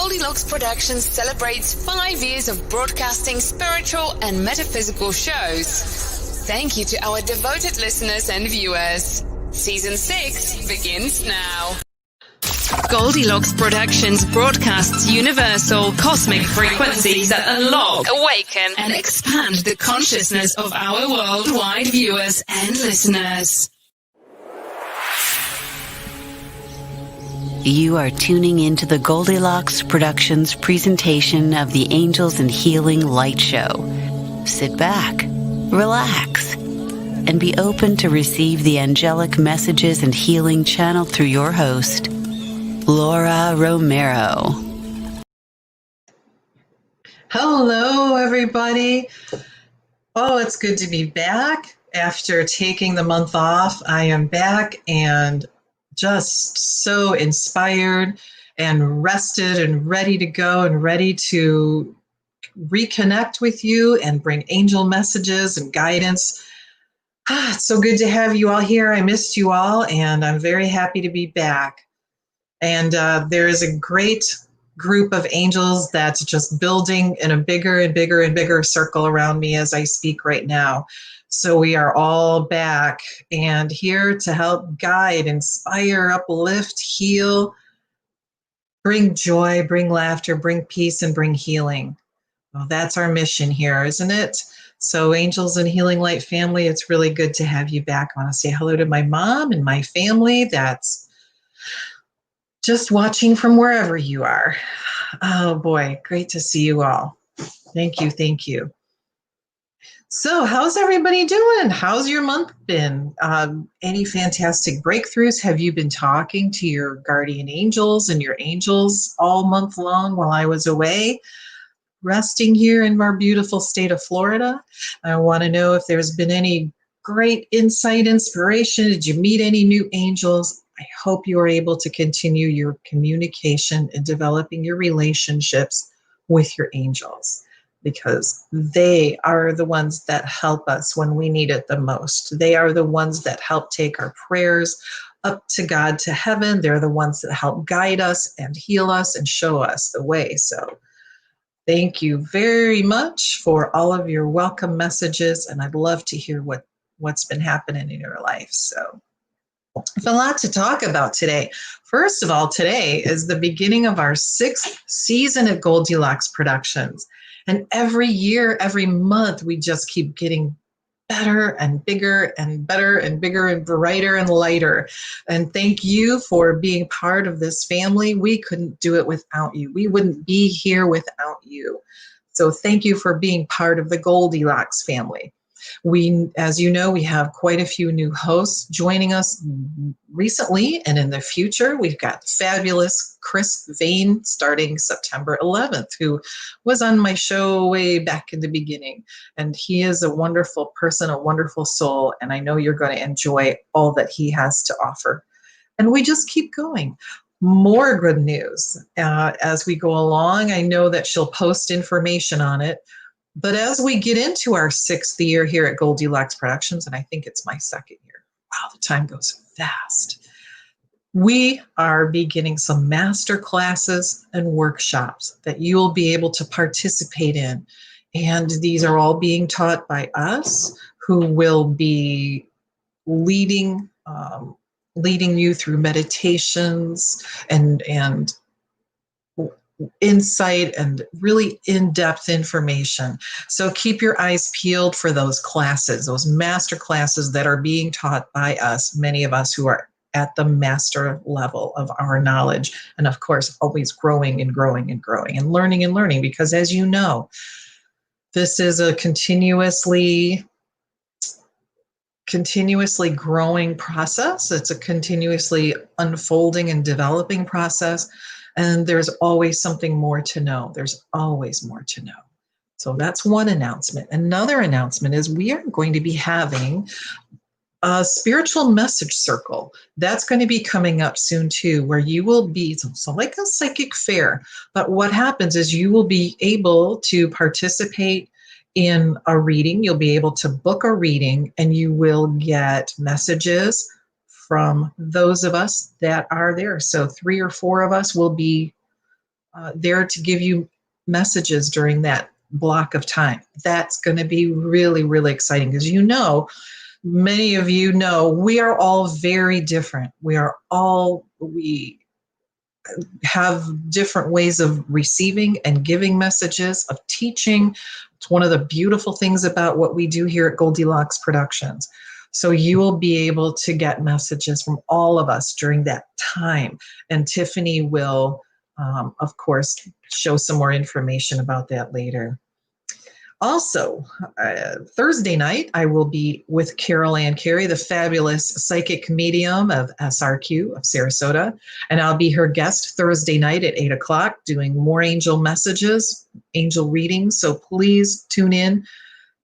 Goldylocks Productions celebrates 5 years of broadcasting spiritual and metaphysical shows. Thank you to our devoted listeners and viewers. Season 6 begins now. Goldylocks Productions broadcasts universal cosmic frequencies that unlock, awaken, and expand the consciousness of our worldwide viewers and listeners. You are tuning into the Goldylocks Productions presentation of the Angels and Healing Light Show. Sit back, relax, and be open to receive the angelic messages and healing channeled through your host, Laura Romeiro. Hello, everybody. Oh, it's good to be back. After taking the month off, I am back and just so inspired and rested and ready to go and ready to reconnect with you and bring angel messages and guidance. It's so good to have you all here. I missed you all, and I'm very happy to be back. And there is a great group of angels that's just building in a bigger and bigger and bigger circle around me as I speak right now. So we are all back and here to help guide, inspire, uplift, heal, bring joy, bring laughter, bring peace, and bring healing. Well, that's our mission here, isn't it? So Angels and Healing Light family, it's really good to have you back. I want to say hello to my mom and my family that's just watching from wherever you are. Oh boy, great to see you all. Thank you, thank you. So how's everybody doing? How's your month been? Any fantastic breakthroughs? Have you been talking to your guardian angels and your angels all month long while I was away, resting here in our beautiful state of Florida? I want to know if there's been any great insight, inspiration. Did you meet any new angels? I hope you are able to continue your communication and developing your relationships with your angels, because they are the ones that help us when we need it the most. They are the ones that help take our prayers up to God, to heaven. They're the ones that help guide us and heal us and show us the way. So thank you very much for all of your welcome messages, and I'd love to hear what's been happening in your life. So there's a lot to talk about today. First of all, today is the beginning of our 6th season at Goldylocks Productions. And every year, every month, we just keep getting better and bigger and better and bigger and brighter and lighter. And thank you for being part of this family. We couldn't do it without you. We wouldn't be here without you. So thank you for being part of the Goldylocks family. We, as you know, we have quite a few new hosts joining us recently and in the future. We've got fabulous Chris Vane starting September 11th, who was on my show way back in the beginning. And he is a wonderful person, a wonderful soul, and I know you're going to enjoy all that he has to offer. And we just keep going. More good news as we go along. I know that she'll post information on it. But as we get into our 6th year here at Goldylocks Productions, and I think it's my 2nd year, wow, the time goes fast. We are beginning some master classes and workshops that you will be able to participate in. And these are all being taught by us, who will be leading you through meditations and insight and really in-depth information. So keep your eyes peeled for those classes, those master classes that are being taught by us, many of us who are at the master level of our knowledge. And of course, always growing and growing and growing and learning, because as you know, this is a continuously growing process. It's a continuously unfolding and developing process. And there's always something more to know. There's always more to know. So that's one announcement. Another announcement is we are going to be having a spiritual message circle. That's going to be coming up soon too, where you will be, so like a psychic fair. But what happens is you will be able to participate in a reading. You'll be able to book a reading, and you will get messages from those of us that are there. So 3 or 4 of us will be there to give you messages during that block of time. That's going to be really, really exciting because many of you know, we are all very different. We have different ways of receiving and giving messages, of teaching. It's one of the beautiful things about what we do here at Goldylocks Productions. So you will be able to get messages from all of us during that time. And Tiffany will, of course, show some more information about that later. Also, Thursday night, I will be with Carol Ann Carey, the fabulous psychic medium of SRQ of Sarasota. And I'll be her guest Thursday night at 8 o'clock doing more angel messages, angel readings. So please tune in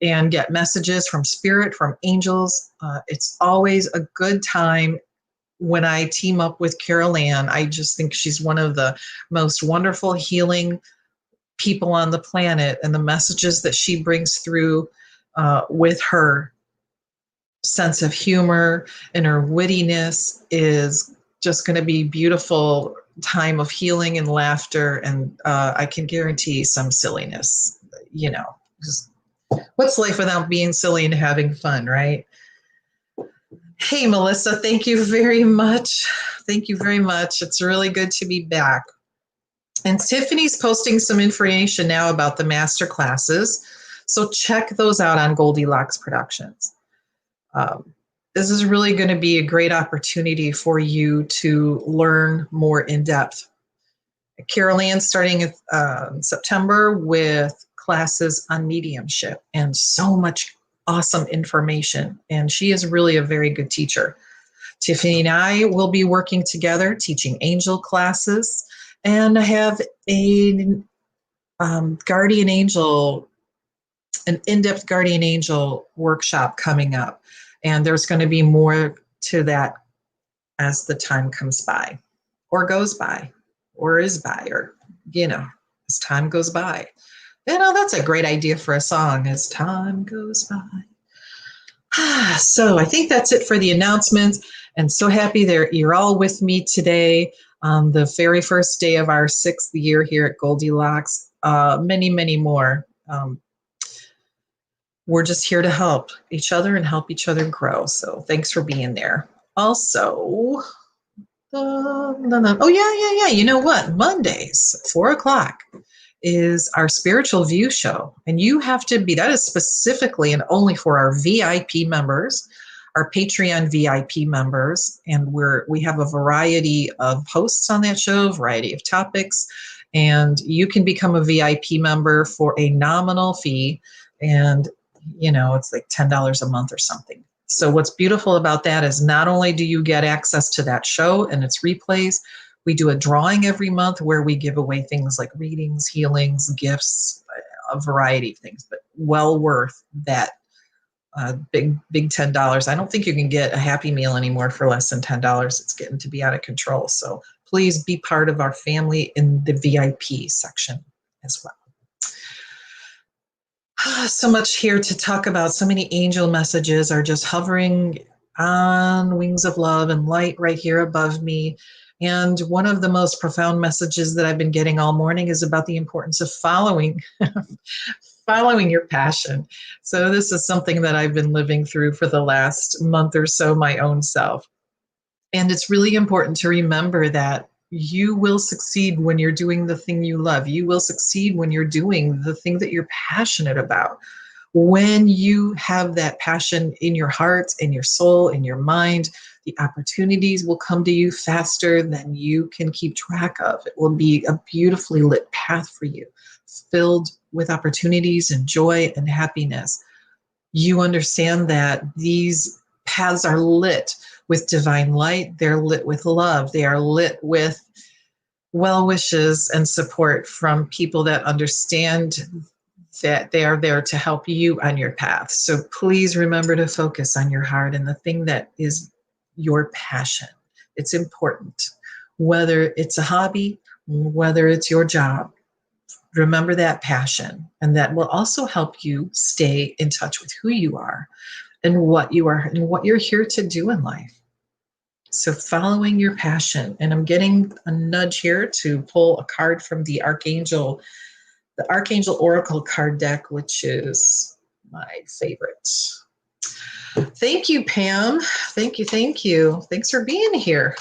and get messages from spirit, from angels. It's always a good time when I team up with Carol Ann. I just think she's one of the most wonderful healing people on the planet, and the messages that she brings through with her sense of humor and her wittiness is just going to be beautiful time of healing and laughter, and I can guarantee some silliness. Just, what's life without being silly and having fun, right? Hey, Melissa, thank you very much. Thank you very much. It's really good to be back. And Tiffany's posting some information now about the master classes. So check those out on Goldylocks Productions. This is really going to be a great opportunity for you to learn more in depth. Carol Ann's starting in September with classes on mediumship and so much awesome information. And she is really a very good teacher. Tiffany and I will be working together teaching angel classes. And I have a guardian angel, an in-depth guardian angel workshop coming up. And there's going to be more to that as the time comes by, or goes by, or is by, or, as time goes by. That's a great idea for a song, as time goes by. So I think that's it for the announcements. And so happy you're all with me today on the very first day of our 6th year here at Goldylocks. Many, many more. We're just here to help each other and help each other grow. So thanks for being there. Also, oh yeah. You know what? Mondays, 4 o'clock is our spiritual view show. And you have to that is specifically and only for our VIP members, our Patreon VIP members. And we have a variety of hosts on that show, a variety of topics. And you can become a VIP member for a nominal fee. And, it's like $10 a month or something. So what's beautiful about that is not only do you get access to that show and its replays, we do a drawing every month where we give away things like readings, healings, gifts, a variety of things, but well worth that big $10. I don't think you can get a Happy Meal anymore for less than $10. It's getting to be out of control. So please be part of our family in the VIP section as well. So much here to talk about. So many angel messages are just hovering on wings of love and light right here above me. And one of the most profound messages that I've been getting all morning is about the importance of following your passion. So this is something that I've been living through for the last month or so, my own self. And it's really important to remember that you will succeed when you're doing the thing you love. You will succeed when you're doing the thing that you're passionate about. When you have that passion in your heart, in your soul, in your mind, the opportunities will come to you faster than you can keep track of. It will be a beautifully lit path for you, filled with opportunities and joy and happiness. You understand that these paths are lit with divine light. They're lit with love. They are lit with well wishes and support from people that understand that they are there to help you on your path. So please remember to focus on your heart and the thing that is your passion. It's important, whether it's a hobby, whether it's your job. Remember that passion, and that will also help you stay in touch with who you are and what you are and what you're here to do in life. So following your passion, and I'm getting a nudge here to pull a card from the Archangel Oracle card deck, which is my favorite. Thank you, Pam. Thank you. Thanks for being here.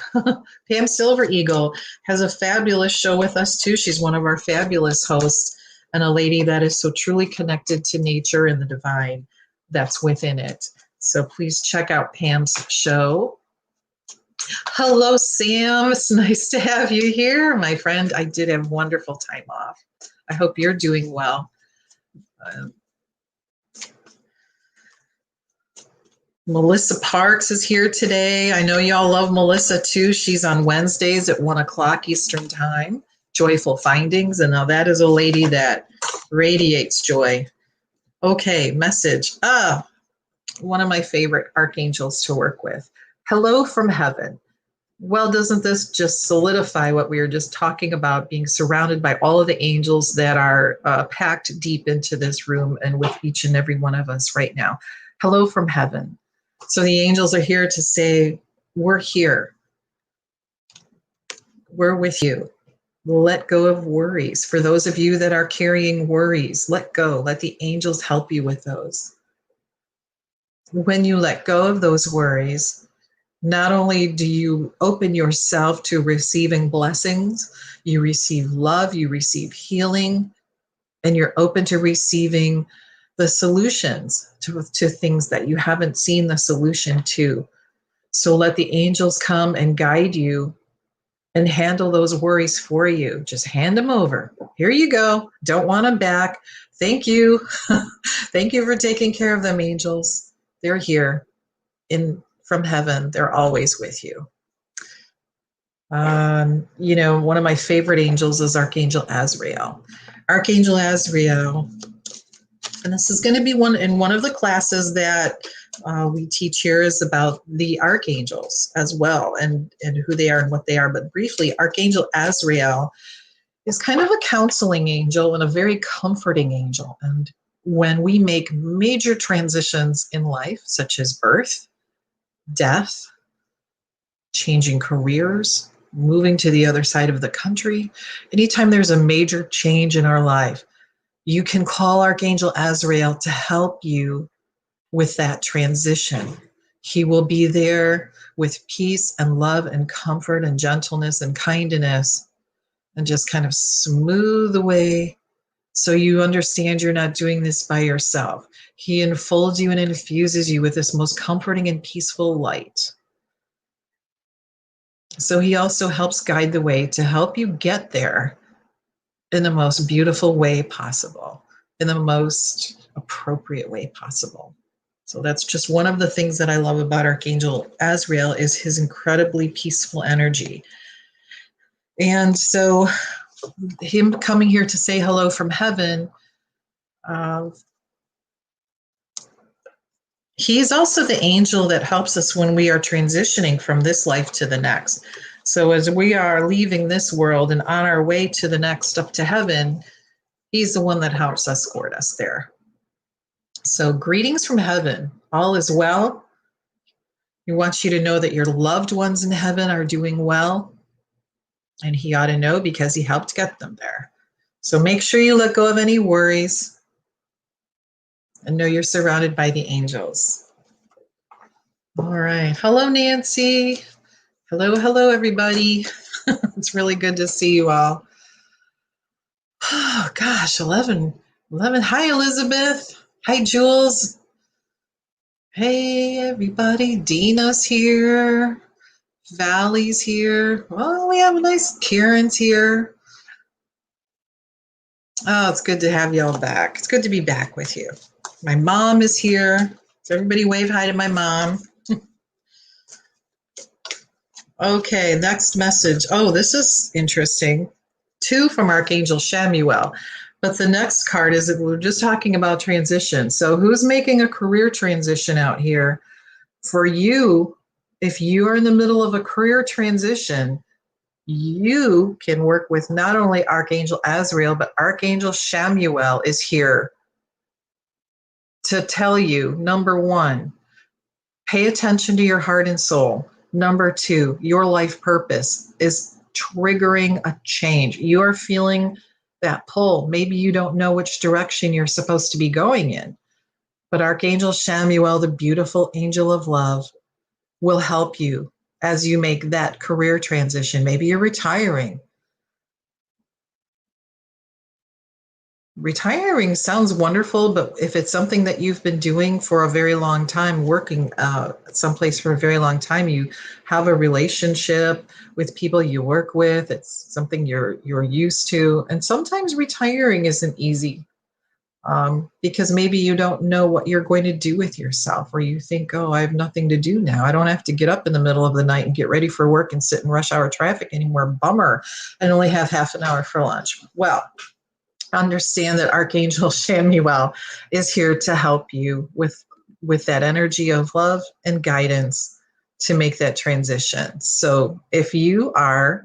Pam Silver Eagle has a fabulous show with us too. She's one of our fabulous hosts and a lady that is so truly connected to nature and the divine that's within it. So please check out Pam's show. Hello, Sam. It's nice to have you here, my friend. I did have a wonderful time off. I hope you're doing well. Melissa Parks is here today. I know y'all love Melissa too. She's on Wednesdays at 1 o'clock Eastern Time. Joyful Findings. And now that is a lady that radiates joy. Okay, message. One of my favorite archangels to work with. Hello from heaven. Well, doesn't this just solidify what we were just talking about, being surrounded by all of the angels that are packed deep into this room and with each and every one of us right now? Hello from heaven. So the angels are here to say, we're here. We're with you. Let go of worries. For those of you that are carrying worries, let go. Let the angels help you with those. When you let go of those worries, not only do you open yourself to receiving blessings, you receive love, you receive healing, and you're open to receiving the solutions to things that you haven't seen the solution to. So let the angels come and guide you and handle those worries for you. Just hand them over. Here you go. Don't want them back. Thank you. Thank you for taking care of them, angels. They're here from heaven. They're always with you. One of my favorite angels is Archangel Azrael. Archangel Azrael, and this is going to be one of the classes that we teach here, is about the archangels as well, and who they are and what they are. But briefly, Archangel Azrael is kind of a counseling angel and a very comforting angel. And when we make major transitions in life, such as birth, death, changing careers, moving to the other side of the country, anytime there's a major change in our life, you can call Archangel Azrael to help you with that transition. He will be there with peace and love and comfort and gentleness and kindness, and just kind of smooth the way so you understand you're not doing this by yourself. He enfolds you and infuses you with this most comforting and peaceful light. So he also helps guide the way to help you get there in the most beautiful way possible, in the most appropriate way possible. So that's just one of the things that I love about Archangel Azrael, is his incredibly peaceful energy. And so him coming here to say hello from heaven, he's also the angel that helps us when we are transitioning from this life to the next. So as we are leaving this world and on our way to the next, up to heaven, he's the one that helps escort us there. So greetings from heaven. All is well. He wants you to know that your loved ones in heaven are doing well. And he ought to know, because he helped get them there. So make sure you let go of any worries and know you're surrounded by the angels. All right. Hello, Nancy. Hello, everybody. It's really good to see you all. Oh, gosh, 11. Hi, Elizabeth. Hi, Jules. Hey, everybody. Dina's here. Valley's here. Well, we have a nice Karen's here. Oh, it's good to have y'all back. It's good to be back with you. My mom is here. So everybody wave hi to my mom. Okay, next message. Oh, this is interesting. 2 from Archangel Shamuel. But the next card is that we're just talking about transition. So who's making a career transition out here? For you, if you are in the middle of a career transition, you can work with not only Archangel Azrael, but Archangel Shamuel is here to tell you, number 1, pay attention to your heart and soul. Number 2, your life purpose is triggering a change. You are feeling that pull. Maybe you don't know which direction you're supposed to be going in, but Archangel Chamuel, the beautiful angel of love, will help you as you make that career transition. Maybe you're retiring. Retiring sounds wonderful, but if it's something that you've been doing for a very long time, working someplace for a very long time, you have a relationship with people you work with, it's something you're used to. And sometimes retiring isn't easy because maybe you don't know what you're going to do with yourself, or you think, oh, I have nothing to do now. I don't have to get up in the middle of the night and get ready for work and sit in rush hour traffic anymore. Bummer. I only have half an hour for lunch. Well, understand that Archangel Chamuel is here to help you with that energy of love and guidance to make that transition. So if you are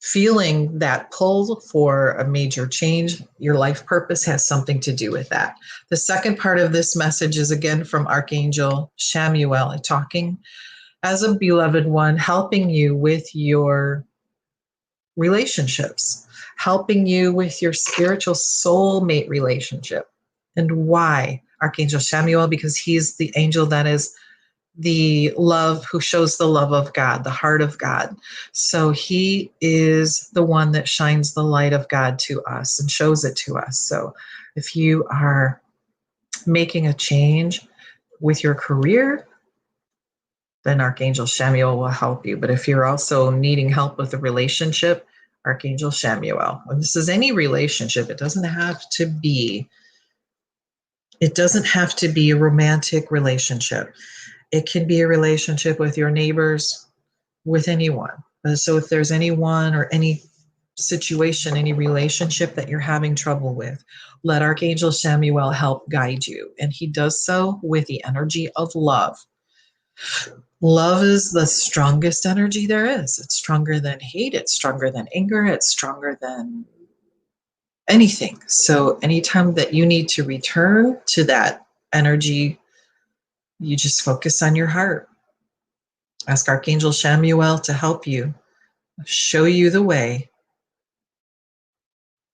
feeling that pull for a major change, your life purpose has something to do with that. The second part of this message is again from Archangel Chamuel, talking as a beloved one, helping you with your relationships, helping you with your spiritual soulmate relationship. And why Archangel Chamuel? Because he's the angel that is the love, who shows the love of God, the heart of God. So he is the one that shines the light of God to us and shows it to us. So if you are making a change with your career, then Archangel Chamuel will help you. But if you're also needing help with a relationship, Archangel Chamuel. And this is any relationship. It doesn't have to be a romantic relationship. It can be a relationship with your neighbors, with anyone. So if there's anyone or any situation, any relationship that you're having trouble with, let Archangel Chamuel help guide you. And he does so with the energy of love. Love is the strongest energy there is. It's stronger than hate. It's stronger than anger. It's stronger than anything. So anytime that you need to return to that energy, you just focus on your heart. Ask Archangel Chamuel to help you, show you the way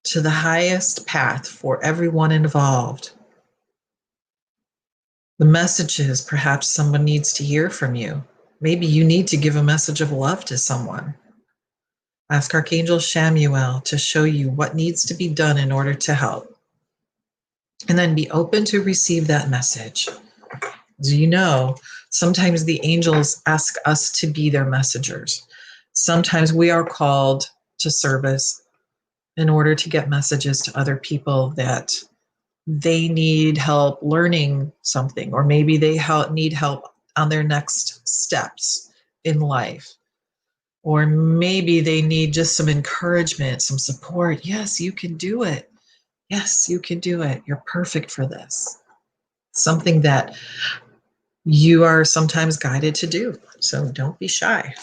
to the highest path for everyone involved. The message is perhaps someone needs to hear from you. Maybe you need to give a message of love to someone. Ask Archangel Chamuel to show you what needs to be done in order to help. And then be open to receive that message. As you know, sometimes the angels ask us to be their messengers. Sometimes we are called to service in order to get messages to other people that they need help learning something, or maybe they need help on their next steps in life. Or maybe they need just some encouragement, some support. Yes, you can do it. Yes, you can do it. You're perfect for this. Something that you are sometimes guided to do. So don't be shy.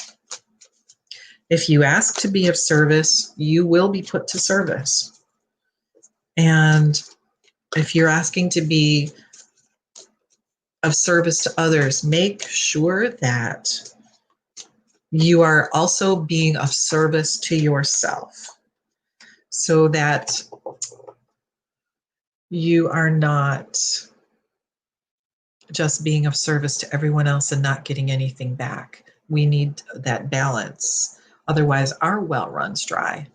If you ask to be of service, you will be put to service. And if you're asking to be of service to others, make sure that you are also being of service to yourself, so that you are not just being of service to everyone else and not getting anything back. We need that balance. Otherwise, our well runs dry.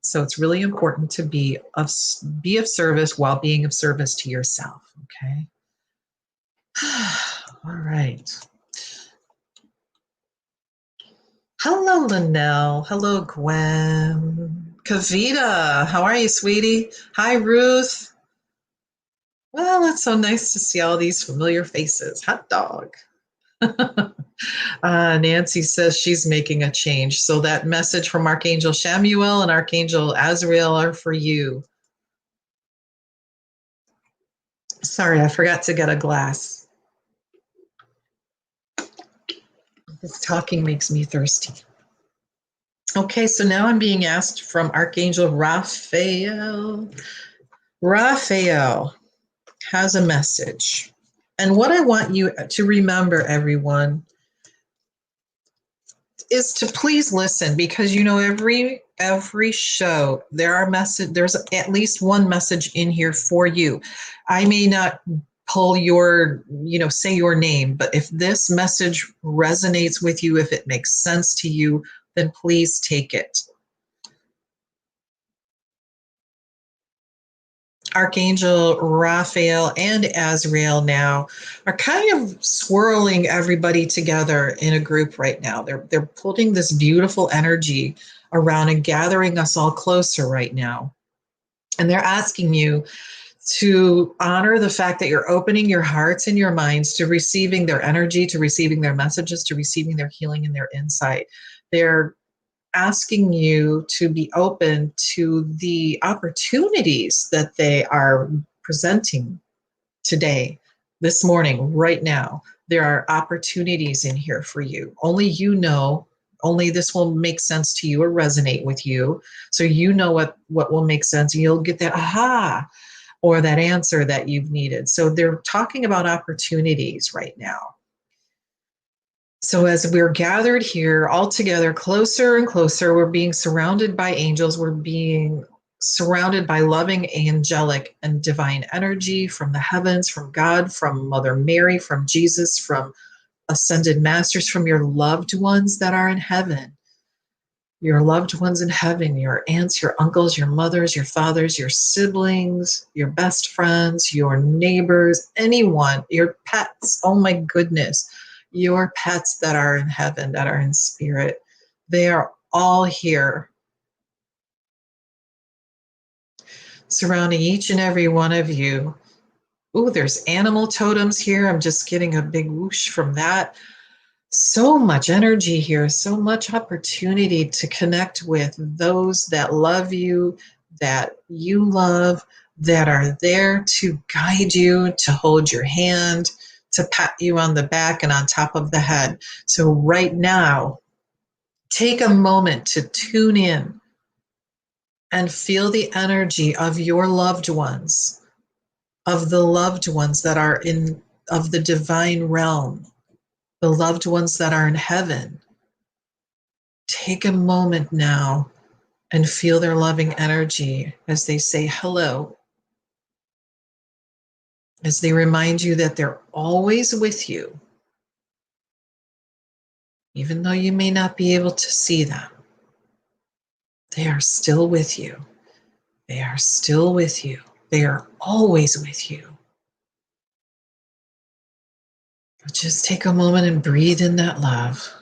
So it's really important to be of service while being of service to yourself. Okay. All right. Hello, Linnell. Hello, Gwen. Kavita, how are you, sweetie? Hi, Ruth. Well, it's so nice to see all these familiar faces. Hot dog. Nancy says she's making a change. So that message from Archangel Chamuel and Archangel Azrael are for you. Sorry, I forgot to get a glass. This talking makes me thirsty. Okay, so now I'm being asked from Archangel Raphael. Raphael has a message. And what I want you to remember, everyone, is to please listen, because every show there's at least one message in here for you. I may not pull say your name, but if this message resonates with you, if it makes sense to you, then please take it. Archangel Raphael and Azrael now are kind of swirling everybody together in a group right now. They're putting this beautiful energy around and gathering us all closer right now. And they're asking you to honor the fact that you're opening your hearts and your minds to receiving their energy, to receiving their messages, to receiving their healing and their insight. They're asking you to be open to the opportunities that they are presenting today, this morning, right now. There are opportunities in here for you. Only only this will make sense to you or resonate with you. So you know what will make sense. You'll get that aha or that answer that you've needed. So they're talking about opportunities right now. So as we're gathered here all together, closer and closer, we're being surrounded by angels. We're being surrounded by loving, angelic, and divine energy from the heavens, from God, from Mother Mary, from Jesus, from ascended masters, from your loved ones that are in heaven. Your loved ones in heaven, your aunts, your uncles, your mothers, your fathers, your siblings, your best friends, your neighbors, anyone, your pets. Oh my goodness. Your pets that are in heaven, that are in spirit, they are all here, surrounding each and every one of you. Ooh, there's animal totems here. I'm just getting a big whoosh from that. So much energy here, so much opportunity to connect with those that love you, that you love, that are there to guide you, to hold your hand, to pat you on the back and on top of the head. So right now, take a moment to tune in and feel the energy of your loved ones, of the loved ones that are of the divine realm, the loved ones that are in heaven. Take a moment now and feel their loving energy as they say hello, as they remind you that they're always with you, even though you may not be able to see them. They are still with you. They are still with you. They are always with you. Just take a moment and breathe in that love.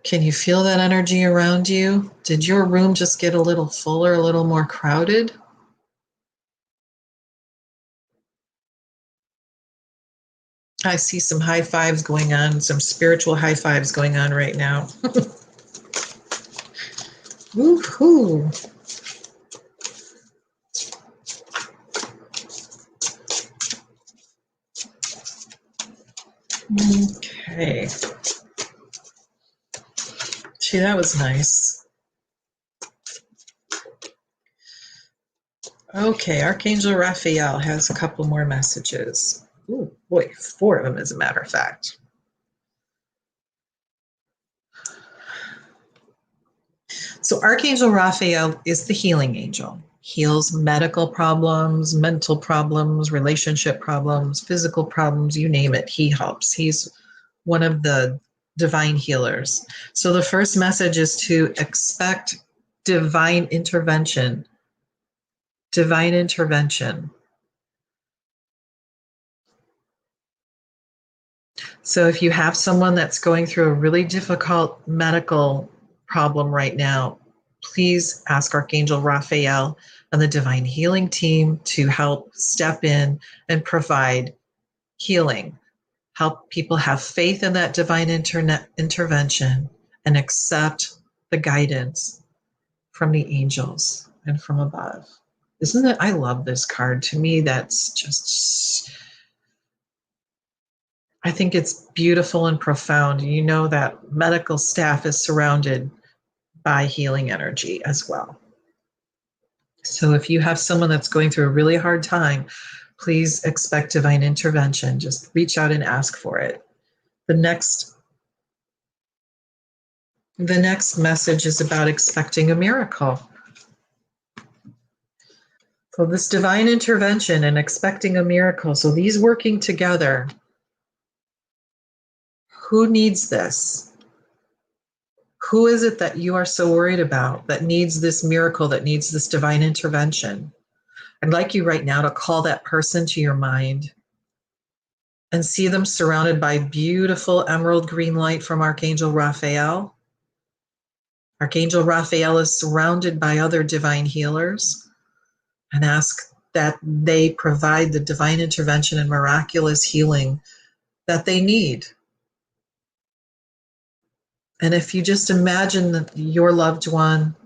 Can you feel that energy around you? Did your room just get a little fuller, a little more crowded? I see some high fives going on, some spiritual high fives going on right now. Woohoo! Okay. Gee, that was nice. Okay, Archangel Raphael has a couple more messages. Oh boy, 4 of them as a matter of fact. So Archangel Raphael is the healing angel. Heals medical problems, mental problems, relationship problems, physical problems, you name it, he helps. He's one of the divine healers. So the first message is to expect divine intervention. Divine intervention. So if you have someone that's going through a really difficult medical problem right now, please ask Archangel Raphael and the Divine Healing Team to help step in and provide healing. Help people have faith in that divine intervention and accept the guidance from the angels and from above. Isn't it? I love this card. To me, that's just, I think it's beautiful and profound. You know that medical staff is surrounded by healing energy as well. So if you have someone that's going through a really hard time, please expect divine intervention. Just reach out and ask for it. The next message is about expecting a miracle. So this divine intervention and expecting a miracle, so these working together, who needs this? Who is it that you are so worried about that needs this miracle, that needs this divine intervention? I'd like you right now to call that person to your mind and see them surrounded by beautiful emerald green light from Archangel Raphael. Archangel Raphael is surrounded by other divine healers, and ask that they provide the divine intervention and miraculous healing that they need. And if you just imagine that your loved one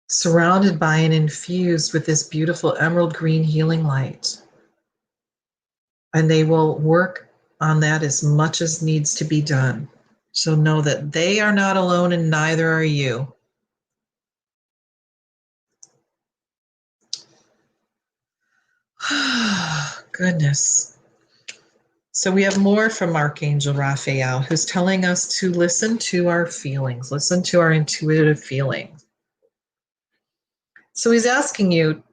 surrounded by and infused with this beautiful emerald green healing light, and they will work on that as much as needs to be done. So know that they are not alone and neither are you. Goodness. So we have more from Archangel Raphael, who's telling us to listen to our feelings, listen to our intuitive feelings. So he's asking you,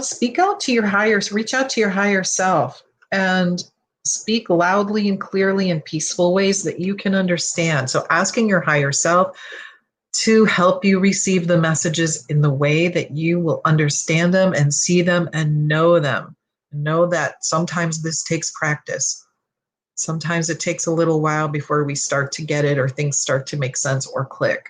speak out to your reach out to your higher self and speak loudly and clearly in peaceful ways that you can understand. So asking your higher self to help you receive the messages in the way that you will understand them and see them and know them. Know that sometimes this takes practice. Sometimes it takes a little while before we start to get it or things start to make sense or click.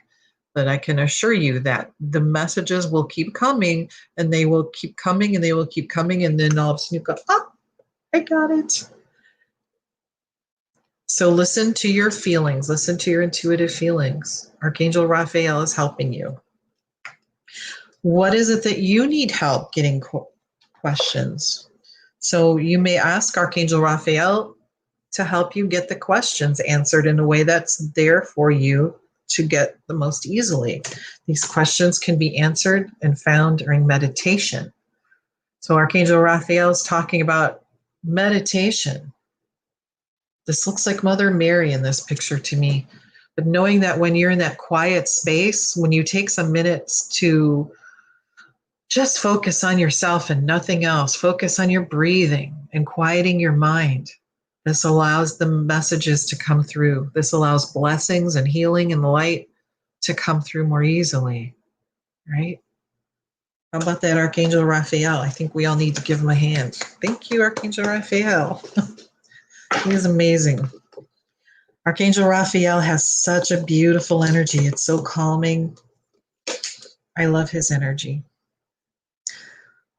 But I can assure you that the messages will keep coming and they will keep coming and they will keep coming. And then all of a sudden you go, oh, I got it. So listen to your feelings. Listen to your intuitive feelings. Archangel Raphael is helping you. What is it that you need help getting questions? So you may ask Archangel Raphael to help you get the questions answered in a way that's there for you to get the most easily. These questions can be answered and found during meditation. So Archangel Raphael is talking about meditation. This looks like Mother Mary in this picture to me. But knowing that when you're in that quiet space, when you take some minutes to just focus on yourself and nothing else, focus on your breathing and quieting your mind, this allows the messages to come through. This allows blessings and healing and light to come through more easily, right? How about that, Archangel Raphael? I think we all need to give him a hand. Thank you, Archangel Raphael. He is amazing. Archangel Raphael has such a beautiful energy. It's so calming. I love his energy.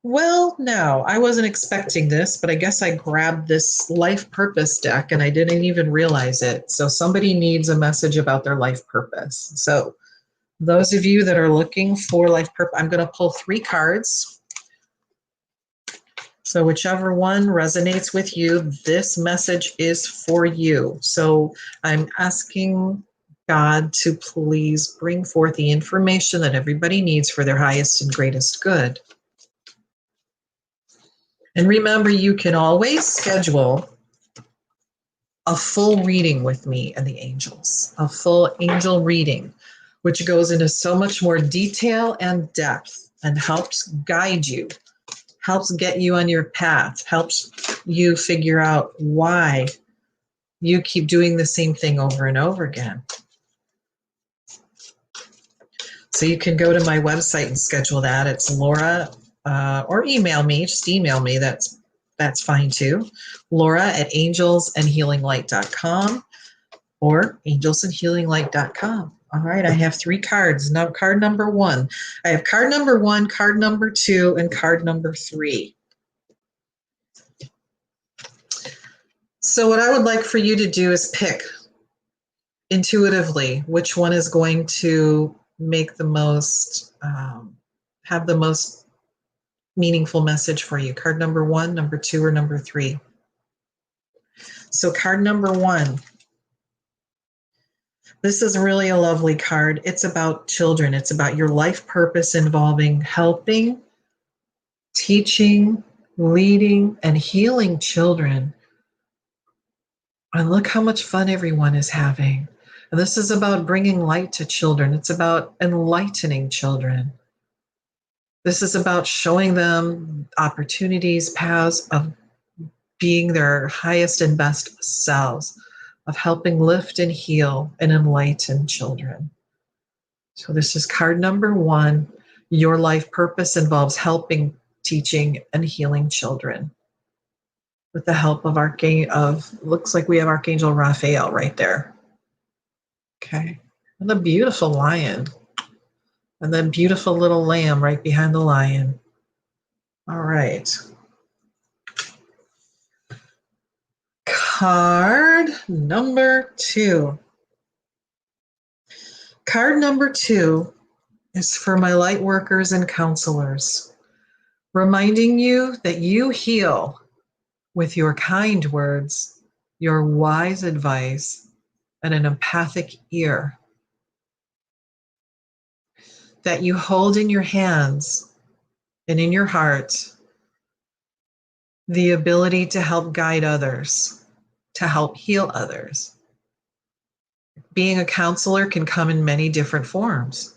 Well, no, I wasn't expecting this, but I guess I grabbed this life purpose deck and I didn't even realize it. So somebody needs a message about their life purpose. So those of you that are looking for life purpose, I'm going to pull 3 cards. So whichever one resonates with you, this message is for you. So I'm asking God to please bring forth the information that everybody needs for their highest and greatest good. And remember, you can always schedule a full reading with me and the angels, a full angel reading, which goes into so much more detail and depth and helps guide you, helps get you on your path, helps you figure out why you keep doing the same thing over and over again. So you can go to my website and schedule that. It's Laura, or email me, just email me. That's fine too. Laura at angelsandhealinglight.com or angelsandhealinglight.com. All right, I have 3 cards. Now, card number 1. I have card number 1, card number 2, and card number 3. So what I would like for you to do is pick intuitively which one is going to make the most, have the most meaningful message for you. Card number 1, number 2, or number 3. So card number 1. This is really a lovely card. It's about children. It's about your life purpose involving helping, teaching, leading and healing children. And look how much fun everyone is having. And this is about bringing light to children. It's about enlightening children. This is about showing them opportunities, paths of being their highest and best selves, of helping lift and heal and enlighten children. So this is card number 1. Your life purpose involves helping, teaching, and healing children. With the help of looks like we have Archangel Raphael right there. Okay. And the beautiful lion. And the beautiful little lamb right behind the lion. All right. Card number 2. Card number 2 is for my light workers and counselors, reminding you that you heal with your kind words, your wise advice, and an empathic ear. That you hold in your hands and in your heart the ability to help guide others, to help heal others. Being a counselor can come in many different forms.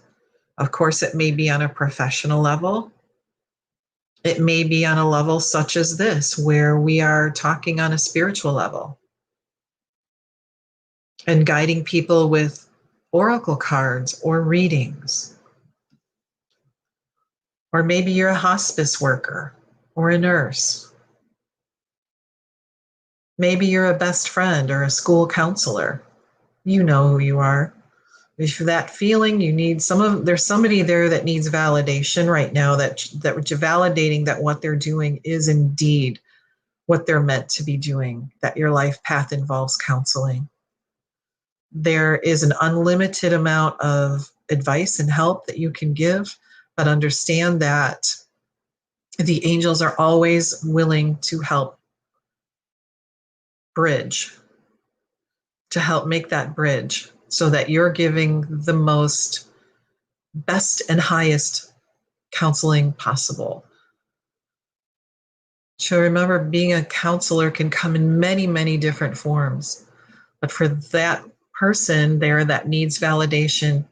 Of course, it may be on a professional level. It may be on a level such as this, where we are talking on a spiritual level and guiding people with oracle cards or readings. Or maybe you're a hospice worker or a nurse. Maybe you're a best friend or a school counselor. You know who you are. If that feeling you need there's somebody there that needs validation right now, that you're validating that what they're doing is indeed what they're meant to be doing, that your life path involves counseling. There is an unlimited amount of advice and help that you can give, but understand that the angels are always willing to help bridge, to help make that bridge, so that you're giving the most best and highest counseling possible. So remember, being a counselor can come in many, many different forms. But for that person there that needs validation,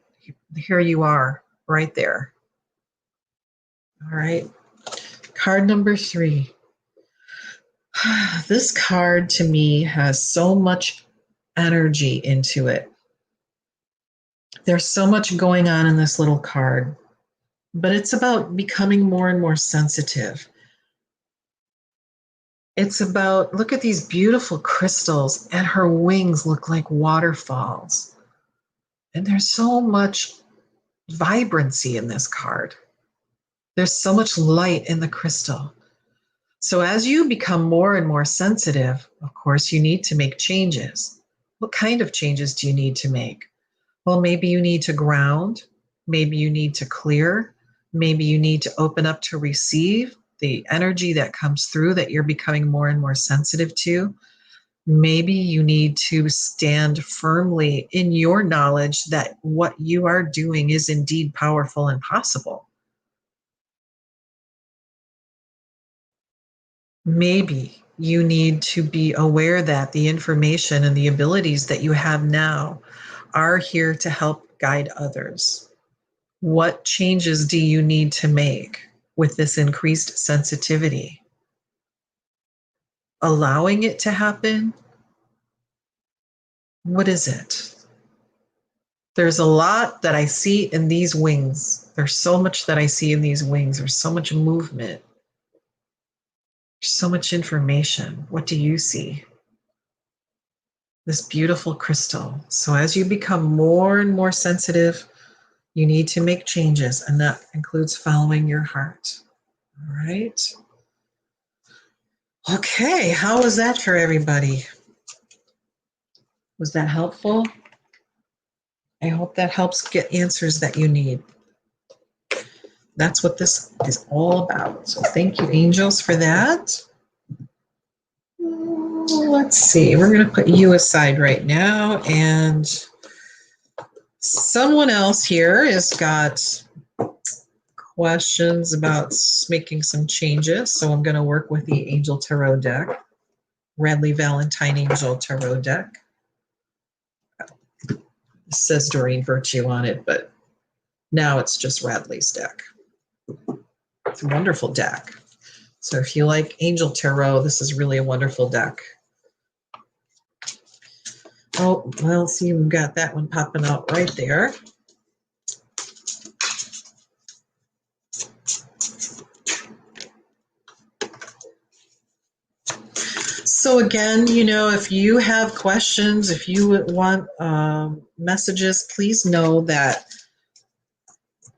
here you are, right there. All right. Card number 3. This card to me has so much energy into it. There's so much going on in this little card, but it's about becoming more and more sensitive. It's about, look at these beautiful crystals, and her wings look like waterfalls. And there's so much vibrancy in this card. There's so much light in the crystal. So as you become more and more sensitive, of course, you need to make changes. What kind of changes do you need to make? Well, maybe you need to ground. Maybe you need to clear. Maybe you need to open up to receive the energy that comes through that you're becoming more and more sensitive to. Maybe you need to stand firmly in your knowledge that what you are doing is indeed powerful and possible. Maybe you need to be aware that the information and the abilities that you have now are here to help guide others. What changes do you need to make with this increased sensitivity? Allowing it to happen? What is it? There's a lot that I see in these wings. There's so much that I see in these wings. There's so much movement. There's so much information. What do you see? This beautiful crystal. So as you become more and more sensitive, you need to make changes, and that includes following your heart. All right. Okay, how was that for everybody? Was that helpful? I hope that helps get answers that you need. That's what this is all about. So thank you, angels, for that. Let's see, we're going to put you aside right now, and someone else here has got questions about making some changes. So I'm going to work with the Angel Tarot deck, Radley Valentine Angel Tarot deck. It says Doreen Virtue on it, but now it's just Radley's deck. It's a wonderful deck. So if you like Angel Tarot, this is really a wonderful deck. Oh, well, see, we've got that one popping out right there. So again, you know, if you have questions, if you want messages, please know that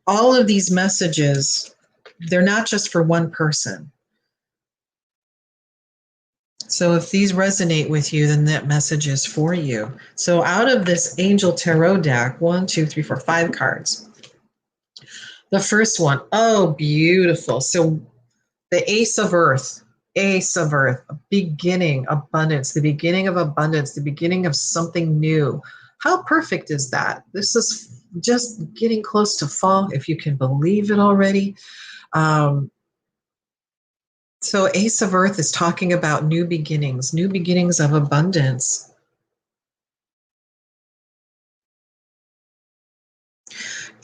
all of these messages, they're not just for one person. So if these resonate with you, then that message is for you. So out of this Angel Tarot deck, 1, 2, 3, 4, 5 cards. The first one, oh, beautiful. So the Ace of Earth. Ace of Earth, a beginning, abundance, the beginning of abundance, the beginning of something new. How perfect is that? This is just getting close to fall, if you can believe it already. So Ace of Earth is talking about new beginnings of abundance.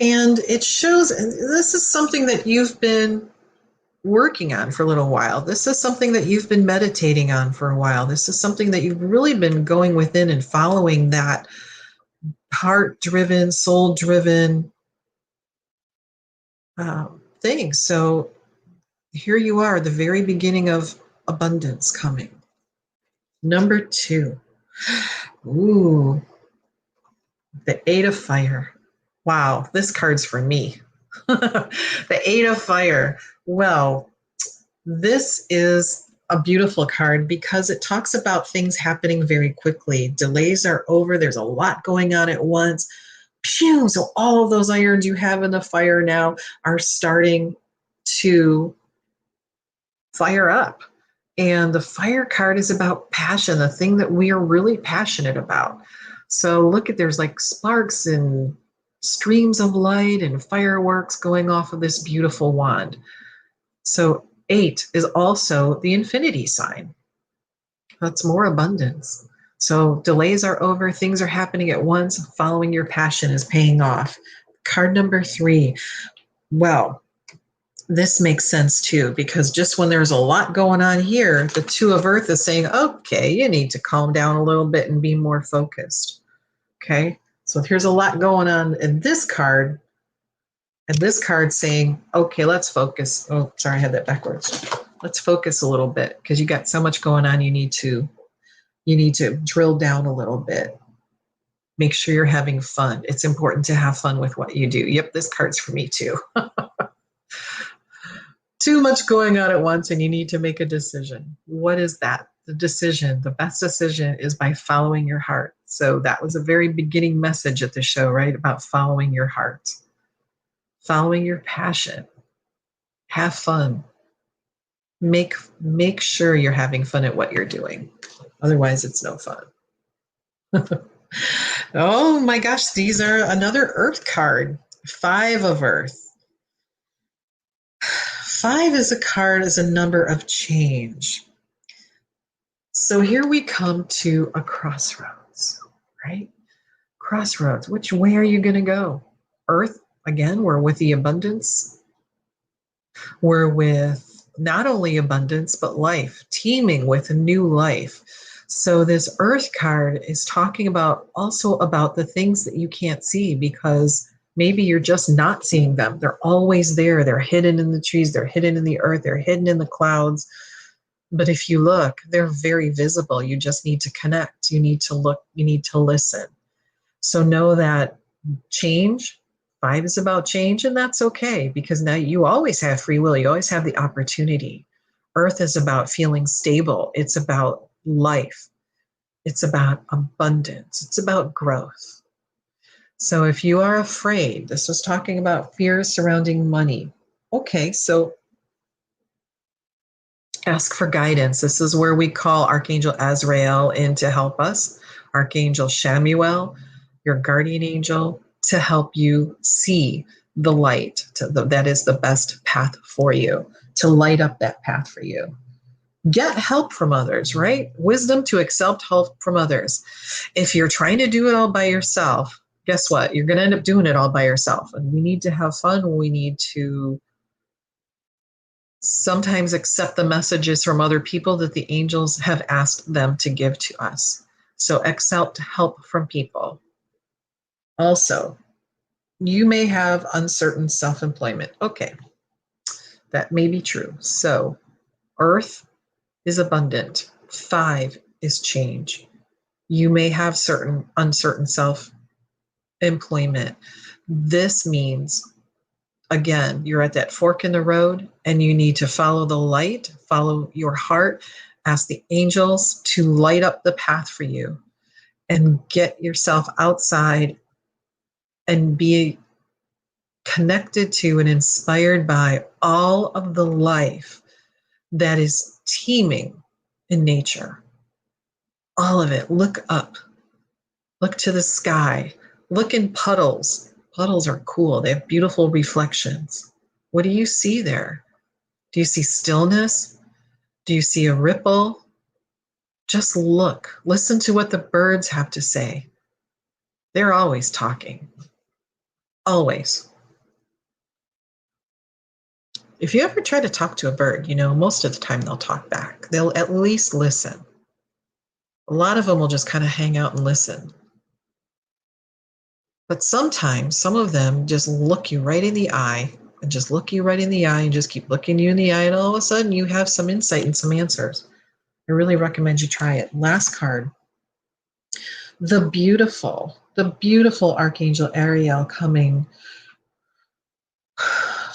And it shows, and this is something that you've been working on for a little while. This is something that you've been meditating on for a while. This is something that you've really been going within and following that heart-driven, soul-driven thing. So here you are, the very beginning of abundance coming. Number 2. Ooh, the 8 of Fire. Wow, this card's for me. The 8 of Fire. Well, this is a beautiful card because it talks about things happening very quickly. Delays are over. There's a lot going on at once. Phew, so all of those irons you have in the fire now are starting to fire up. And the fire card is about passion, the thing that we are really passionate about. So look at, there's like sparks and streams of light and fireworks going off of this beautiful wand. So 8 is also the infinity sign. That's more abundance. So delays are over, things are happening at once, following your passion is paying off. Card number 3. Well, this makes sense too, because just when there's a lot going on here, the 2 of Earth is saying, okay, you need to calm down a little bit and be more focused. Okay, so here's a lot going on in this card. And this card's saying, okay, let's focus. Oh, sorry, I had that backwards. Let's focus a little bit because you got so much going on. You need to drill down a little bit. Make sure you're having fun. It's important to have fun with what you do. Yep, this card's for me too. Too much going on at once and you need to make a decision. What is that? The decision, the best decision is by following your heart. So that was a very beginning message at the show, right? About following your heart. Following your passion. Have fun. Make sure you're having fun at what you're doing. Otherwise, it's no fun. Oh my gosh, these are another Earth card. 5 of Earth. 5 is a number of change. So here we come to a crossroads, right? Crossroads. Which way are you going to go? Earth. Again, we're with the abundance. We're with not only abundance, but life, teeming with a new life. So this Earth card is talking about also about the things that you can't see because maybe you're just not seeing them. They're always there. They're hidden in the trees. They're hidden in the earth. They're hidden in the clouds. But if you look, they're very visible. You just need to connect. You need to look. You need to listen. So know that change. 5 is about change, and that's okay because now you always have free will. You always have the opportunity. Earth is about feeling stable. It's about life. It's about abundance. It's about growth. So if you are afraid, this was talking about fears surrounding money. Okay, so ask for guidance. This is where we call Archangel Azrael in to help us. Archangel Shamuel, your guardian angel, to help you see the light. That is the best path for you, to light up that path for you. Get help from others, right? Wisdom to accept help from others. If you're trying to do it all by yourself, guess what? You're going to end up doing it all by yourself. And we need to have fun. We need to sometimes accept the messages from other people that the angels have asked them to give to us. So accept help from people. Also, you may have uncertain self-employment. Okay, that may be true. So Earth is abundant. 5 is change. You may have certain uncertain self-employment. This means, again, you're at that fork in the road and you need to follow the light, follow your heart, ask the angels to light up the path for you and get yourself outside and be connected to and inspired by all of the life that is teeming in nature. All of it. Look up. Look to the sky. Look in puddles. Puddles are cool. They have beautiful reflections. What do you see there? Do you see stillness? Do you see a ripple? Just look. Listen to what the birds have to say. They're always talking. Always. If you ever try to talk to a bird, most of the time they'll talk back. They'll at least listen. A lot of them will just kind of hang out and listen. But sometimes some of them just look you right in the eye and just look you right in the eye and just keep looking you in the eye. And all of a sudden you have some insight and some answers. I really recommend you try it. Last card. The beautiful Archangel Ariel coming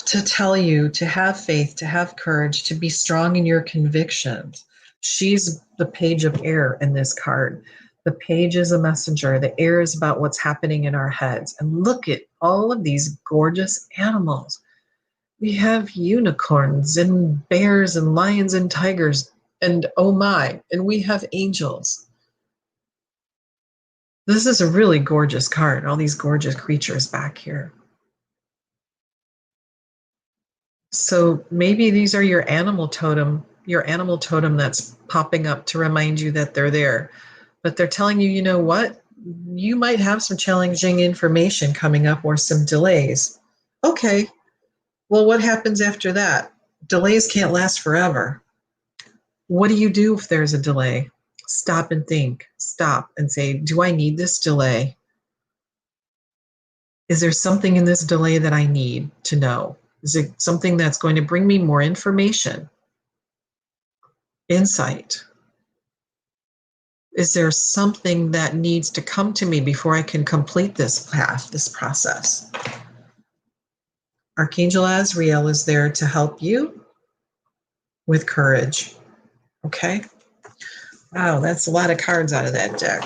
to tell you to have faith, to have courage, to be strong in your convictions. She's the page of air in this card. The page is a messenger. The air is about what's happening in our heads. And look at all of these gorgeous animals. We have unicorns and bears and lions and tigers and oh my, and we have angels. This is a really gorgeous card. All these gorgeous creatures back here. So maybe these are your animal totem that's popping up to remind you that they're there. But they're telling you, you know what? You might have some challenging information coming up or some delays. Okay, well, what happens after that? Delays can't last forever. What do you do if there's a delay? Stop and think. Stop and say, do I need this delay? Is there something in this delay that I need to know? Is it something that's going to bring me more information? Insight? Is there something that needs to come to me before I can complete this path, this process? Archangel Azrael is there to help you with courage. Okay? Wow, that's a lot of cards out of that deck.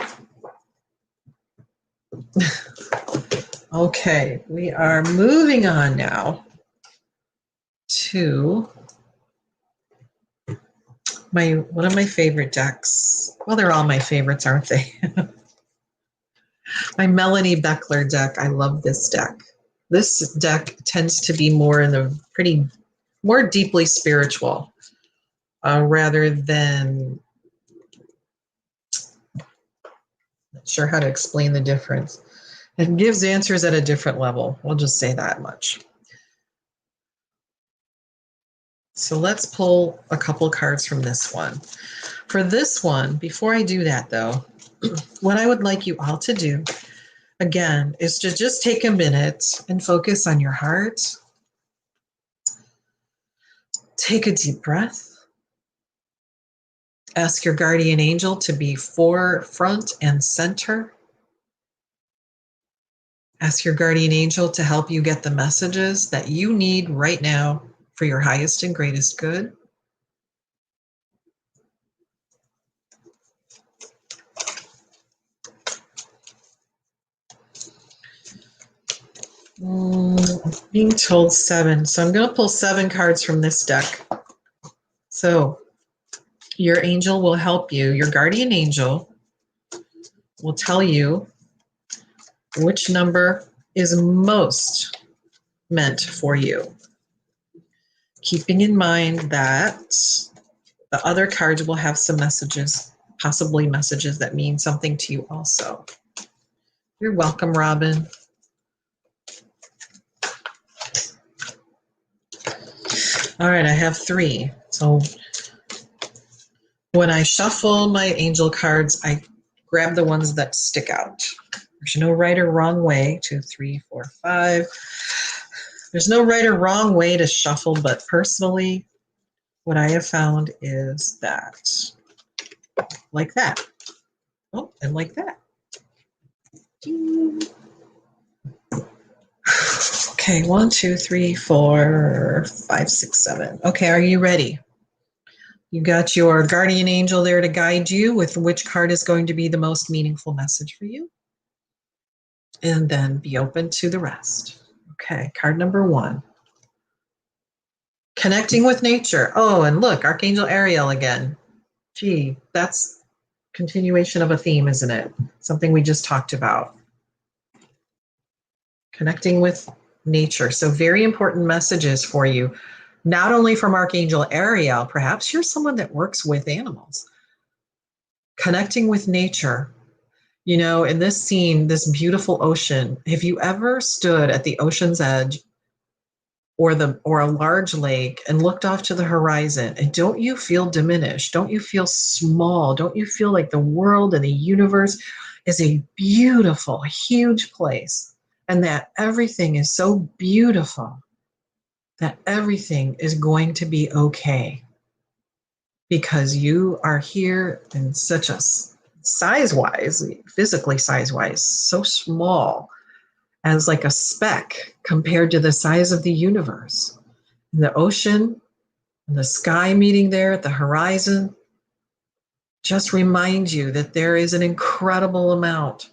Okay, we are moving on now to one of my favorite decks. Well, they're all my favorites, aren't they? My Melanie Beckler deck. I love this deck. This deck tends to be more in the more deeply spiritual, rather than, not sure how to explain the difference. It gives answers at a different level. We'll just say that much. So let's pull a couple cards from this one. For this one, before I do that though, what I would like you all to do, again, is to just take a minute and focus on your heart. Take a deep breath. Ask your guardian angel to be forefront and center. Ask your guardian angel to help you get the messages that you need right now for your highest and greatest good. I'm being told 7, so I'm going to pull 7 cards from this deck. So your angel will help you. Your guardian angel will tell you which number is most meant for you. Keeping in mind that the other cards will have some messages, possibly messages that mean something to you also. You're welcome, Robin. All right, I have 3. So when I shuffle my angel cards, I grab the ones that stick out. There's no right or wrong way. 2, 3, 4, 5. There's no right or wrong way to shuffle, but personally, what I have found is that, like that. Oh, and like that. Okay, 1, 2, 3, 4, 5, 6, 7. Okay, are you ready? You got your guardian angel there to guide you with which card is going to be the most meaningful message for you. And then be open to the rest. Okay, card number 1. Connecting with nature. Oh, and look, Archangel Ariel again. Gee, that's continuation of a theme, isn't it? Something we just talked about. Connecting with nature. So very important messages for you. Not only from Archangel Ariel, perhaps you're someone that works with animals. Connecting with nature. You know, in this scene, this beautiful ocean, have you ever stood at the ocean's edge or a large lake and looked off to the horizon, and don't you feel diminished? Don't you feel small? Don't you feel like the world and the universe is a beautiful, huge place, and that everything is so beautiful that everything is going to be okay because you are here in such a size-wise, physically size-wise, so small as like a speck compared to the size of the universe. And the ocean and the sky meeting there at the horizon just remind you that there is an incredible amount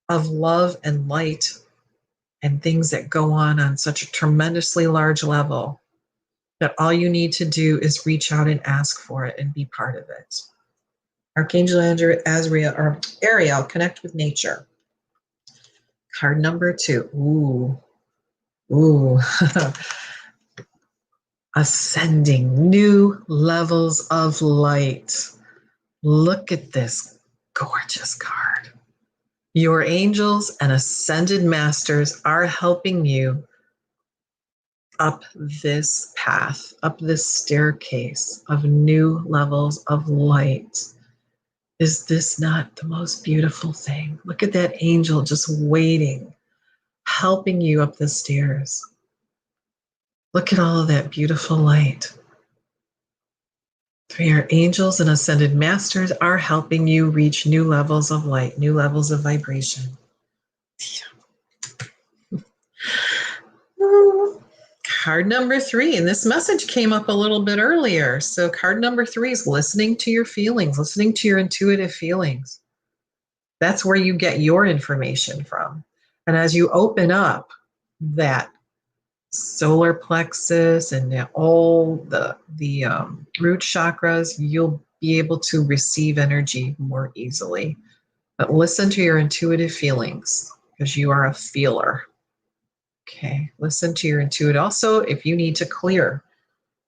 of love and light and things that go on such a tremendously large level that all you need to do is reach out and ask for it and be part of it. Archangel Ariel, connect with nature. Card number 2. Ooh. Ascending, new levels of light. Look at this gorgeous card. Your angels and ascended masters are helping you up this path, up this staircase of new levels of light. Is this not the most beautiful thing? Look at that angel just waiting, helping you up the stairs. Look at all of that beautiful light. Your angels and ascended masters are helping you reach new levels of light, new levels of vibration. Card number 3, and this message came up a little bit earlier. So card number 3 is listening to your feelings, listening to your intuitive feelings. That's where you get your information from. And as you open up that solar plexus and all the root chakras, you'll be able to receive energy more easily. But listen to your intuitive feelings because you are a feeler. Okay, listen to your intuitive. Also, if you need to clear,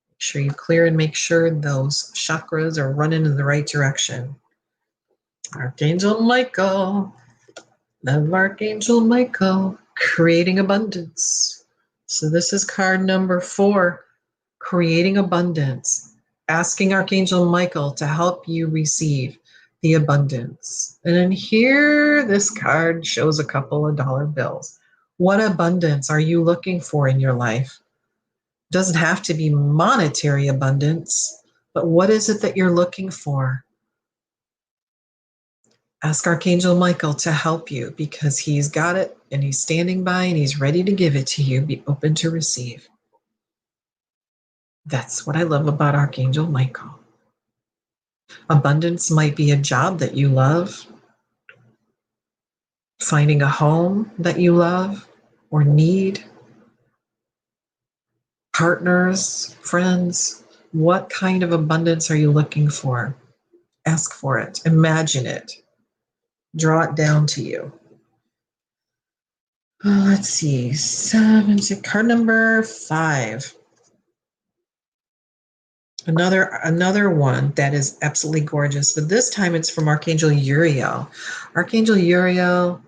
make sure you clear and make sure those chakras are running in the right direction. Archangel Michael, love Archangel Michael, creating abundance. So this is card number 4, creating abundance, asking Archangel Michael to help you receive the abundance. And then here, this card shows a couple of dollar bills. What abundance are you looking for in your life? It doesn't have to be monetary abundance, but what is it that you're looking for? Ask Archangel Michael to help you because he's got it and he's standing by and he's ready to give it to you. Be open to receive. That's what I love about Archangel Michael. Abundance might be a job that you love, finding a home that you love or need, partners, friends. What kind of abundance are you looking for? Ask for it. Imagine it. Draw it down to you. Let's see. Card number 5. Another one that is absolutely gorgeous, but this time it's from Archangel Uriel. Archangel Uriel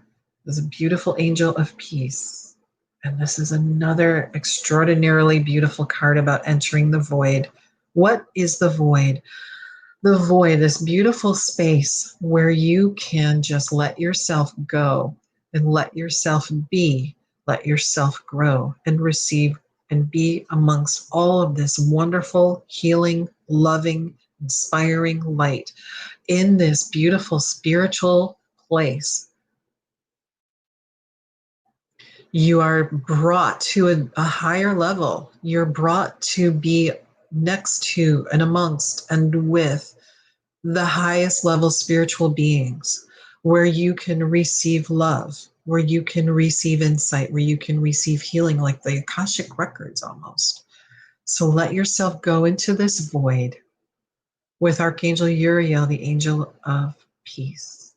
is a beautiful angel of peace. And this is another extraordinarily beautiful card about entering the void. What is the void? The void, this beautiful space where you can just let yourself go and let yourself be, let yourself grow and receive and be amongst all of this wonderful, healing, loving, inspiring light in this beautiful spiritual place. You are brought to a higher level. You're brought to be next to and amongst and with the highest level spiritual beings, where you can receive love, where you can receive insight, where you can receive healing, like the Akashic records almost. So let yourself go into this void with Archangel Uriel, the angel of peace.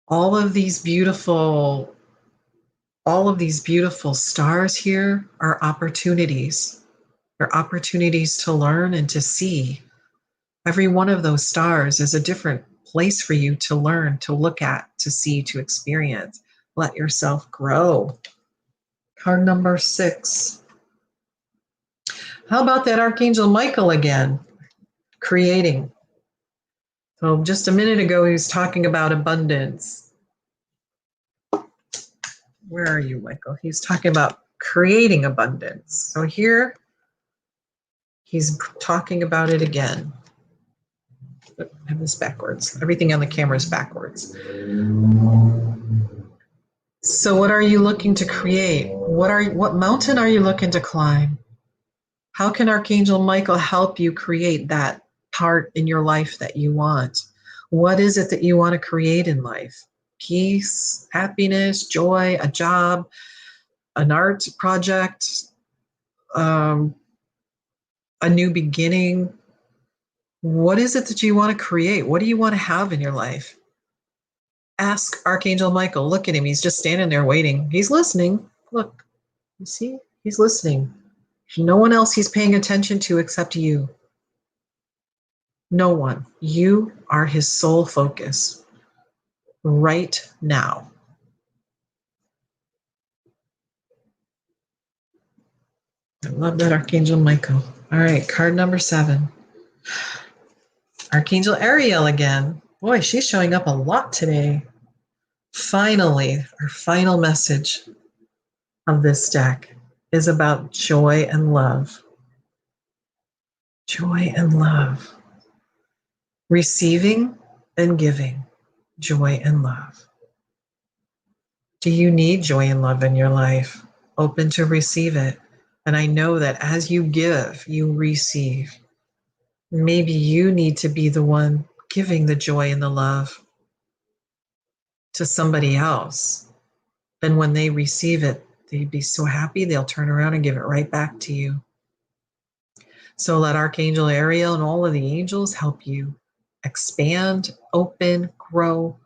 All of these beautiful stars here are opportunities. They're opportunities to learn and to see. Every one of those stars is a different place for you to learn, to look at, to see, to experience. Let yourself grow. Card number 6. How about that Archangel Michael again? Creating. So just a minute ago, he was talking about abundance. Where are you, Michael? He's talking about creating abundance. So here, he's talking about it again. I have this backwards. Everything on the camera is backwards. So what are you looking to create? What mountain are you looking to climb? How can Archangel Michael help you create that part in your life that you want? What is it that you want to create in life? Peace, happiness, joy, a job, an art project, a new beginning. What is it that you want to create? What do you want to have in your life? Ask Archangel Michael. Look at him. He's just standing there waiting. He's listening. Look, you see? He's listening. No one else he's paying attention to except you. No one. You are his sole focus right now. I love that Archangel Michael. All right, card number 7. Archangel Ariel again. Boy, she's showing up a lot today. Finally, our final message of this deck is about joy and love. Joy and love. Receiving and giving. Joy and love. Do you need joy and love in your life? Open to receive it. And I know that as you give, you receive. Maybe you need to be the one giving the joy and the love to somebody else. And when they receive it, they'd be so happy, they'll turn around and give it right back to you. So let Archangel Ariel and all of the angels help you expand, open, grow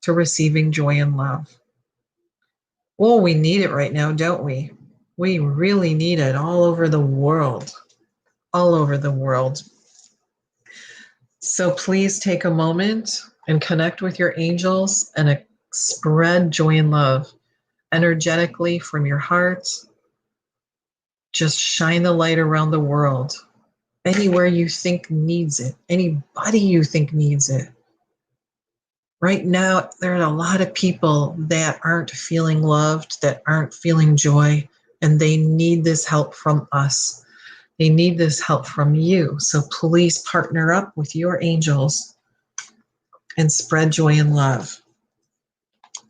to receiving joy and love. Oh, we need it right now, don't we? We really need it all over the world. All over the world. So please take a moment and connect with your angels and spread joy and love energetically from your heart. Just shine the light around the world. Anywhere you think needs it. Anybody you think needs it. Right now, there are a lot of people that aren't feeling loved, that aren't feeling joy, and they need this help from us. They need this help from you. So please partner up with your angels and spread joy and love.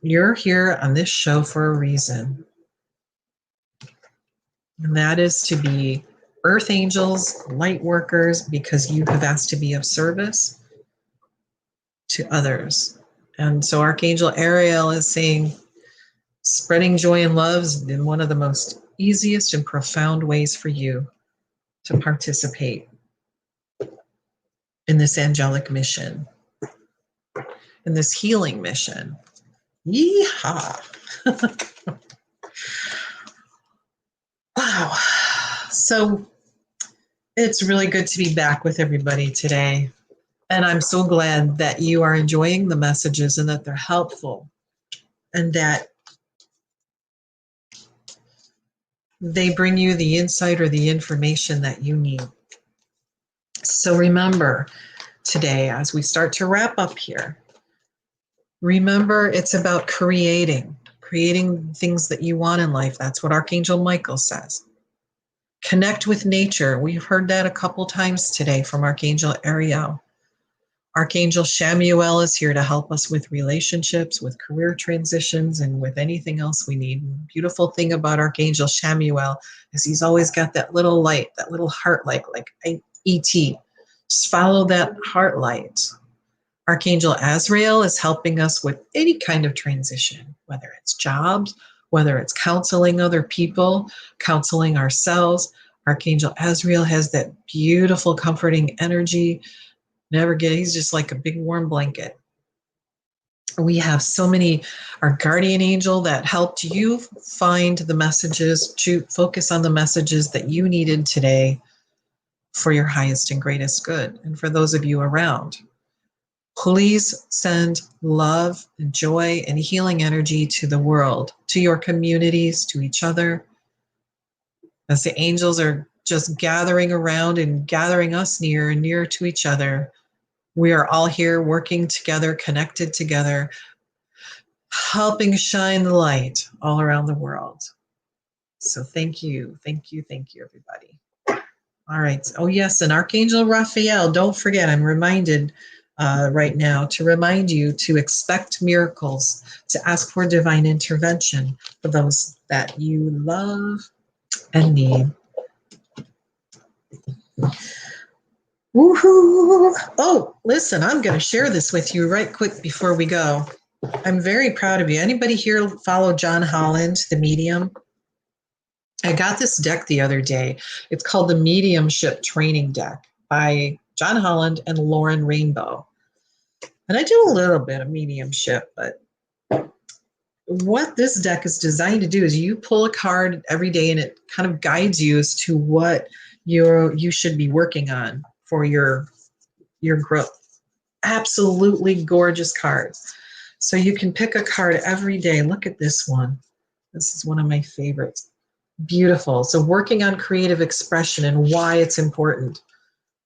You're here on this show for a reason. And that is to be earth angels, light workers, because you have asked to be of service to others. And so Archangel Ariel is saying, spreading joy and love is one of the most easiest and profound ways for you to participate in this angelic mission, in this healing mission. Yeehaw. Wow. So it's really good to be back with everybody today. And I'm so glad that you are enjoying the messages and that they're helpful and that they bring you the insight or the information that you need. So remember today, as we start to wrap up here, remember it's about creating things that you want in life. That's what Archangel Michael says. Connect with nature. We've heard that a couple times today from Archangel Ariel. Archangel Chamuel is here to help us with relationships, with career transitions, and with anything else we need. And the beautiful thing about Archangel Chamuel is he's always got that little light, that little heart light, like E.T. Just follow that heart light. Archangel Azrael is helping us with any kind of transition, whether it's jobs, whether it's counseling other people, counseling ourselves. Archangel Azrael has that beautiful, comforting energy. He's just like a big warm blanket. We have so many, our guardian angel that helped you find the messages, to focus on the messages that you needed today for your highest and greatest good. And for those of you around, please send love and joy and healing energy to the world, to your communities, to each other. As the angels are just gathering around and gathering us near and near to each other, we are all here working together, connected together, helping shine the light all around the world. So thank you, everybody. All right. Oh, yes, and Archangel Raphael, don't forget, I'm reminded right now to remind you to expect miracles, to ask for divine intervention for those that you love and need. Woohoo! Oh, listen, I'm going to share this with you right quick before we go. I'm very proud of you. Anybody here follow John Holland, the medium? I got this deck the other day. It's called the Mediumship Training Deck by John Holland and Lauren Rainbow. And I do a little bit of mediumship, but what this deck is designed to do is you pull a card every day and it kind of guides you as to what you should be working on for your growth. Absolutely gorgeous cards. So you can pick a card every day. Look at this one. This is one of my favorites. Beautiful. So working on creative expression and why it's important.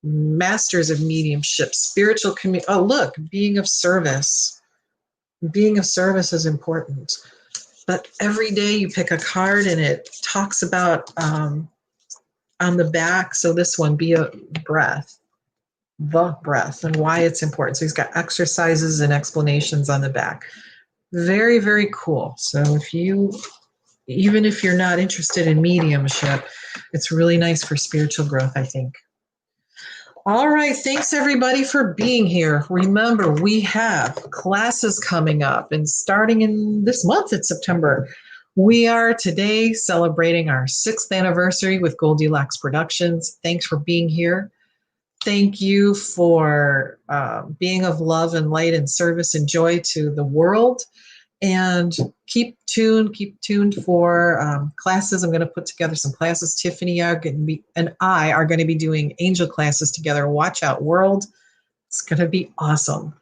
Masters of mediumship, spiritual community. Oh, look, being of service. Being of service is important. But every day you pick a card and it talks about on the back. So this one, be a breath, the breath, and why it's important. So he's got exercises and explanations on the back. Very, very cool. So even if you're not interested in mediumship, it's really nice for spiritual growth, I think. All right. Thanks, everybody, for being here. Remember, we have classes coming up, and starting in this month, it's September. We are today celebrating our 6th anniversary with Goldylocks Productions. Thanks for being here. Thank you for being of love and light and service and joy to the world. And keep tuned for classes. I'm going to put together some classes. Tiffany and I are going to be doing angel classes together. Watch out, world. It's going to be awesome.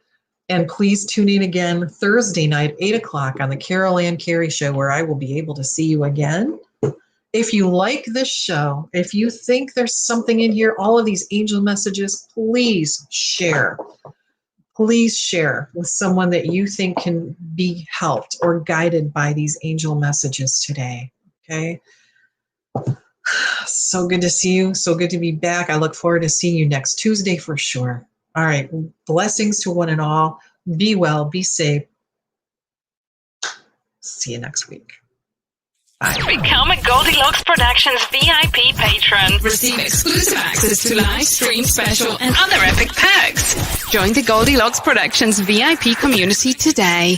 And please tune in again Thursday night, 8 o'clock on the Carol Ann Carey Show, where I will be able to see you again. If you like this show, if you think there's something in here, all of these angel messages, please share. Please share with someone that you think can be helped or guided by these angel messages today, okay? So good to see you. So good to be back. I look forward to seeing you next Tuesday for sure. All right. Blessings to one and all. Be well. Be safe. See you next week. Bye. Become a Goldylocks Productions VIP patron. Receive exclusive access to live stream special and other epic perks. Join the Goldylocks Productions VIP community today.